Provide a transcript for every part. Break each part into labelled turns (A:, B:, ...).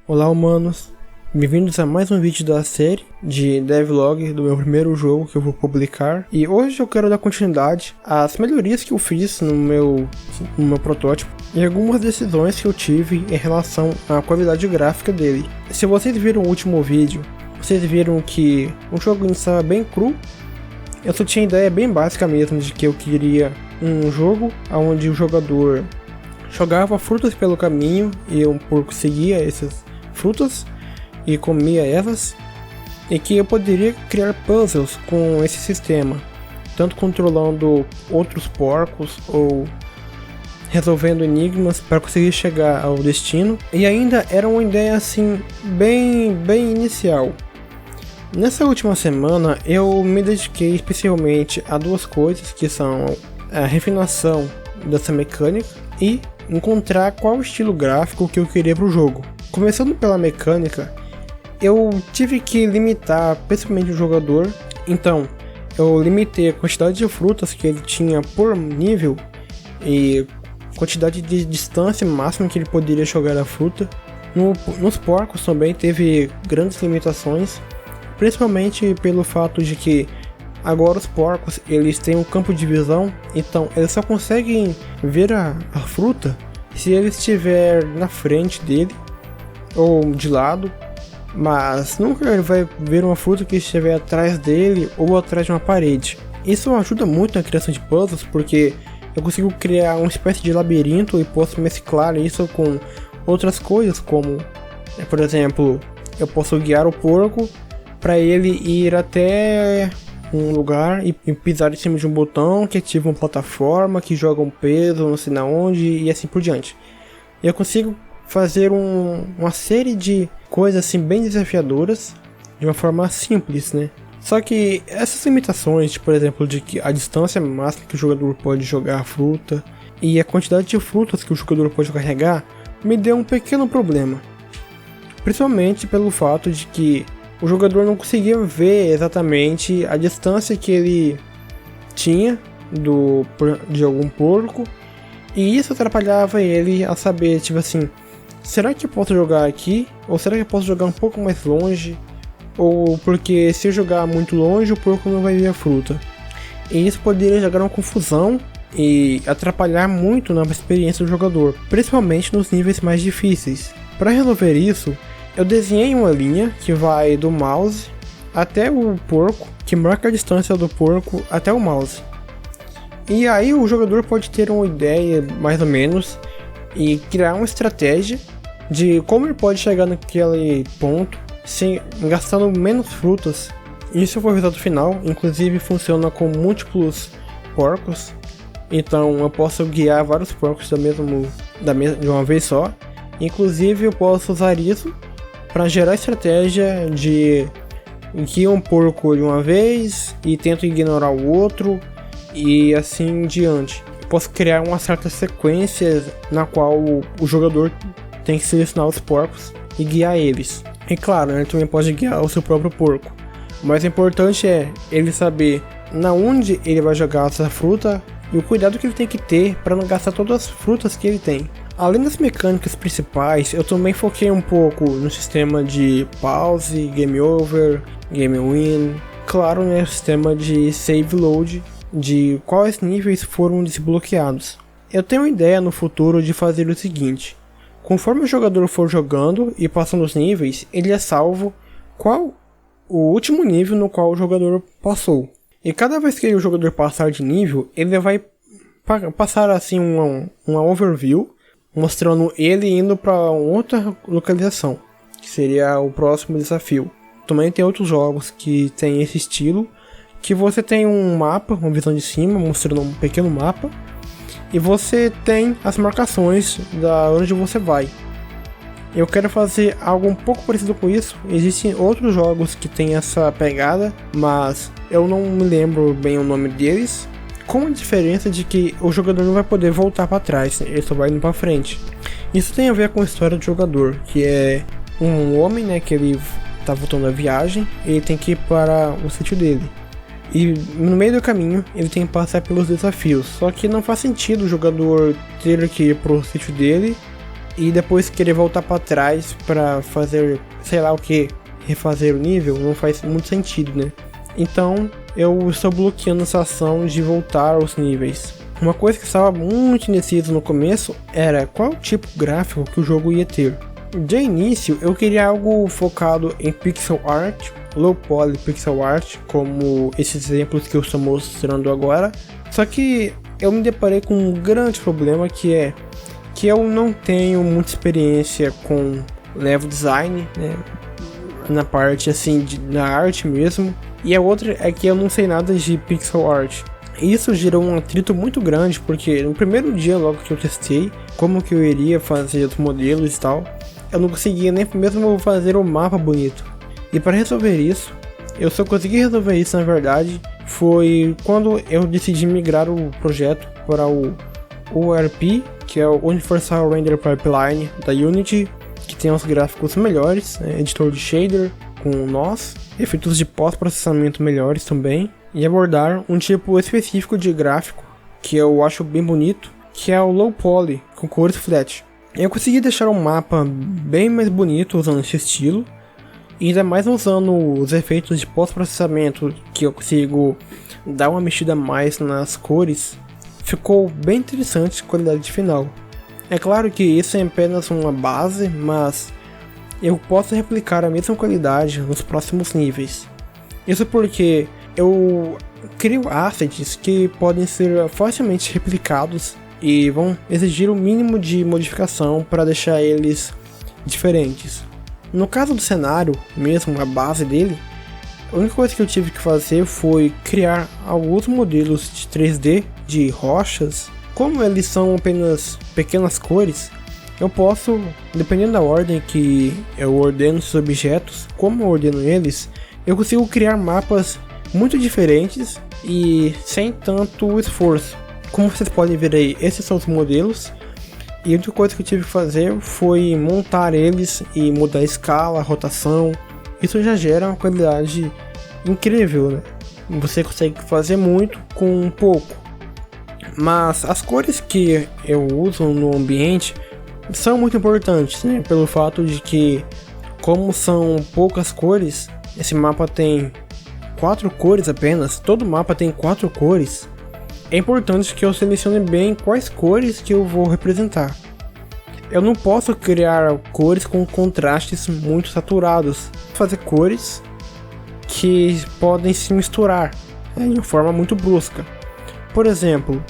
A: Olá humanos, bem-vindos a mais um vídeo da série de devlog do meu primeiro jogo que eu vou publicar. E hoje eu quero dar continuidade às melhorias que eu fiz no meu protótipo e algumas decisões que eu tive em relação à qualidade gráfica dele. Se vocês viram o último vídeo, vocês viram que o jogo estava bem cru. Eu só tinha ideia bem básica mesmo de que eu queria um jogo onde o jogador jogava frutas pelo caminho e um porco seguia essas frutas e comia elas, e que eu poderia criar puzzles com esse sistema, tanto controlando outros porcos ou resolvendo enigmas para conseguir chegar ao destino. E ainda era uma ideia assim bem inicial. Nessa última semana eu me dediquei especialmente a duas coisas, que são a refinação dessa mecânica e encontrar qual estilo gráfico que eu queria para o jogo. Começando pela mecânica, eu tive que limitar principalmente o jogador. Então eu limitei a quantidade de frutas que ele tinha por nível e quantidade de distância máxima que ele poderia jogar a fruta. Nos porcos também teve grandes limitações, principalmente pelo fato de que agora os porcos eles têm um campo de visão, então eles só conseguem ver a fruta se ele estiver na frente dele ou de lado, mas nunca ele vai ver uma fruta que estiver atrás dele ou atrás de uma parede. Isso ajuda muito na criação de puzzles, porque eu consigo criar uma espécie de labirinto e posso mesclar isso com outras coisas, como por exemplo, eu posso guiar o porco para ele ir até um lugar e pisar em cima de um botão que ativa uma plataforma que joga um peso não sei na onde e assim por diante. E eu consigo fazer uma série de coisas assim bem desafiadoras de uma forma simples, né? Só que essas limitações, por exemplo, de que a distância máxima que o jogador pode jogar a fruta e a quantidade de frutas que o jogador pode carregar, me deu um pequeno problema. Principalmente pelo fato de que o jogador não conseguia ver exatamente a distância que ele tinha de algum porco, e isso atrapalhava ele a saber, tipo assim, será que eu posso jogar aqui? Ou será que eu posso jogar um pouco mais longe? Ou porque se eu jogar muito longe o porco não vai ver a fruta. E isso poderia gerar uma confusão e atrapalhar muito na experiência do jogador, principalmente nos níveis mais difíceis. Para resolver isso, eu desenhei uma linha que vai do mouse até o porco, que marca a distância do porco até o mouse. E aí o jogador pode ter uma ideia mais ou menos e criar uma estratégia de como ele pode chegar naquele ponto sem gastando menos frutas. Isso foi o resultado final, inclusive funciona com múltiplos porcos. Então eu posso guiar vários porcos de uma vez só. Inclusive eu posso usar isso para gerar estratégia de guia um porco de uma vez e tento ignorar o outro e assim diante. Eu posso criar uma certa sequência na qual o jogador tem que selecionar os porcos e guiar eles. E claro, ele também pode guiar o seu próprio porco. O mais importante é ele saber na onde ele vai jogar essa fruta e o cuidado que ele tem que ter para não gastar todas as frutas que ele tem. Além das mecânicas principais, eu também foquei um pouco no sistema de pause, game over, game win, claro, né, o sistema de save load, de quais níveis foram desbloqueados. Eu tenho uma ideia no futuro de fazer o seguinte: conforme o jogador for jogando e passando os níveis, ele é salvo qual o último nível no qual o jogador passou. E cada vez que o jogador passar de nível, ele vai passar assim uma overview, mostrando ele indo para outra localização, que seria o próximo desafio. Também tem outros jogos que tem esse estilo, que você tem um mapa, uma visão de cima, mostrando um pequeno mapa, e você tem as marcações da onde você vai. Eu quero fazer algo um pouco parecido com isso. Existem outros jogos que tem essa pegada, mas eu não me lembro bem o nome deles, com a diferença de que o jogador não vai poder voltar para trás, ele só vai indo para frente. Isso tem a ver com a história do jogador, que é um homem, né, que ele tá voltando da viagem e ele tem que ir para o sítio dele. E no meio do caminho ele tem que passar pelos desafios, só que não faz sentido o jogador ter que ir pro sítio dele e depois querer voltar para trás para fazer, sei lá o que, refazer o nível, não faz muito sentido, né? Então eu estou bloqueando essa ação de voltar aos níveis. Uma coisa que estava muito indeciso no começo era qual tipo gráfico que o jogo ia ter. De início eu queria algo focado em pixel art, low poly pixel art, como esses exemplos que eu estou mostrando agora. Só que eu me deparei com um grande problema que é que eu não tenho muita experiência com level design, né, na parte assim na arte mesmo. E a outra é que eu não sei nada de pixel art. Isso gerou um atrito muito grande, porque no primeiro dia logo que eu testei como que eu iria fazer os modelos e tal, eu não conseguia nem mesmo fazer o mapa bonito. E para resolver isso, eu só consegui resolver isso na verdade foi quando eu decidi migrar o projeto para o URP, que é o Universal Render Pipeline da Unity, que tem os gráficos melhores, né, editor de shader com nós, efeitos de pós-processamento melhores também, e abordar um tipo específico de gráfico que eu acho bem bonito, que é o Low Poly com cores flat. Eu consegui deixar um mapa bem mais bonito usando esse estilo, e ainda mais usando os efeitos de pós-processamento, que eu consigo dar uma mexida a mais nas cores. Ficou bem interessante a qualidade final. É claro que isso é apenas uma base, mas eu posso replicar a mesma qualidade nos próximos níveis. Isso porque eu crio assets que podem ser facilmente replicados e vão exigir o mínimo de modificação para deixar eles diferentes. No caso do cenário, mesmo a base dele, a única coisa que eu tive que fazer foi criar alguns modelos de 3D de rochas. Como eles são apenas pequenas cores, eu posso, dependendo da ordem que eu ordeno esses objetos, como eu ordeno eles, eu consigo criar mapas muito diferentes e sem tanto esforço. Como vocês podem ver aí, esses são os modelos. E a única coisa que eu tive que fazer foi montar eles e mudar a escala, a rotação. Isso já gera uma qualidade incrível, né? Você consegue fazer muito com pouco. Mas as cores que eu uso no ambiente são muito importantes, né? Pelo fato de que, como são poucas cores, esse mapa tem 4 cores apenas. Todo mapa tem 4 cores. É importante que eu selecione bem quais cores que eu vou representar. Eu não posso criar cores com contrastes muito saturados. Vou fazer cores que podem se misturar, né, de forma muito brusca. Por exemplo,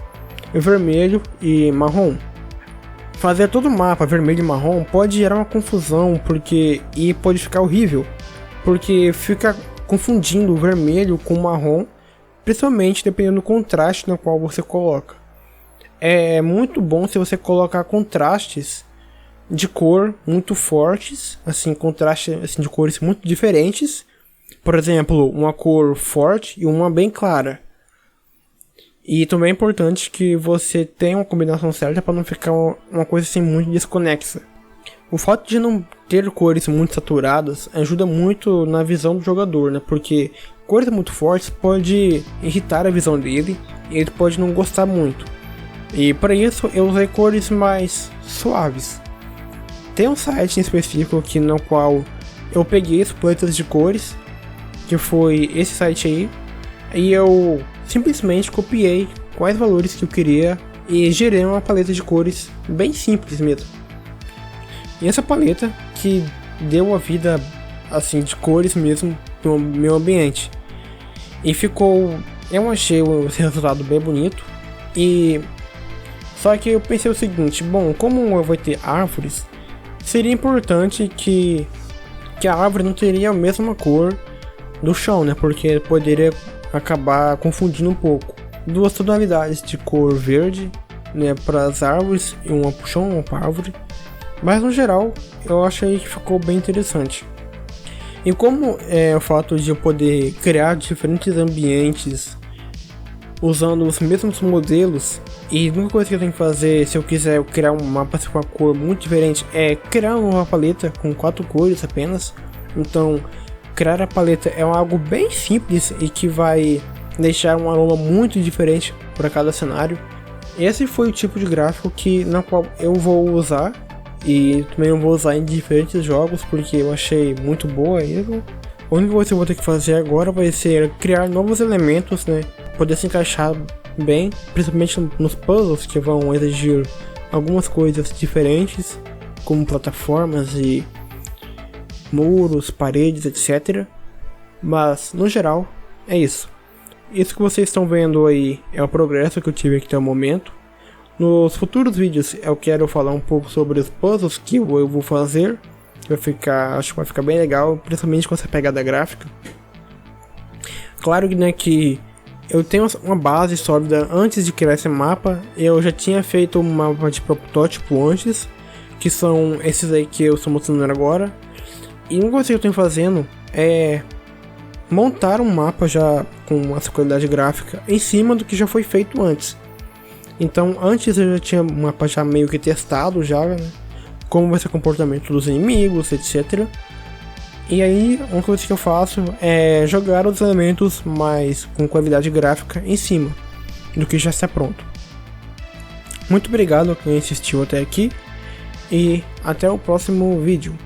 A: vermelho e marrom. Fazer todo o mapa vermelho e marrom pode gerar uma confusão e pode ficar horrível, porque fica confundindo o vermelho com o marrom, principalmente dependendo do contraste no qual você coloca. É muito bom se você colocar contrastes de cor muito fortes, assim, contraste assim, de cores muito diferentes. Por exemplo, uma cor forte e uma bem clara. E também é importante que você tenha uma combinação certa para não ficar uma coisa assim muito desconexa. O fato de não ter cores muito saturadas ajuda muito na visão do jogador, né? Porque cores muito fortes pode irritar a visão dele e ele pode não gostar muito. E para isso eu usei cores mais suaves. Tem um site em específico aqui no qual eu peguei as paletas de cores, que foi esse site aí, e eu simplesmente copiei quais valores que eu queria e gerei uma paleta de cores bem simples mesmo. E essa paleta que deu a vida assim de cores mesmo no meu ambiente. E ficou, eu achei o resultado bem bonito. E só que eu pensei o seguinte, bom, como eu vou ter árvores, seria importante que a árvore não teria a mesma cor do chão, né? Porque poderia acabar confundindo um pouco. Duas tonalidades de cor verde, né, para as árvores e uma pro chão, uma para a árvore. Mas no geral, eu achei que ficou bem interessante. E como é o fato de eu poder criar diferentes ambientes usando os mesmos modelos, e a única coisa que eu tenho que fazer se eu quiser criar um mapa com uma cor muito diferente é criar uma paleta com 4 cores apenas. Então, criar a paleta é algo bem simples e que vai deixar um aroma muito diferente para cada cenário. Esse foi o tipo de gráfico na qual eu vou usar E também eu vou usar em diferentes jogos porque eu achei muito boa isso. A única coisa que eu vou ter que fazer agora vai ser criar novos elementos, né? Poder se encaixar bem, principalmente nos puzzles que vão exigir algumas coisas diferentes, como plataformas e muros, paredes, etc. Mas, no geral, é isso. Isso que vocês estão vendo aí é o progresso que eu tive aqui até o momento. Nos futuros vídeos eu quero falar um pouco sobre os puzzles que eu vou fazer. Acho que vai ficar bem legal, principalmente com essa pegada gráfica. Claro, né, que eu tenho uma base sólida antes de criar esse mapa. Eu já tinha feito um mapa de protótipo antes, que são esses aí que eu estou mostrando agora. E uma coisa que eu tenho fazendo é montar um mapa já com essa qualidade gráfica em cima do que já foi feito antes. Então antes eu já tinha um mapa já meio que testado já, né? Como vai ser o comportamento dos inimigos, etc. E aí uma coisa que eu faço é jogar os elementos mais com qualidade gráfica em cima do que já está pronto. Muito obrigado a quem assistiu até aqui e até o próximo vídeo.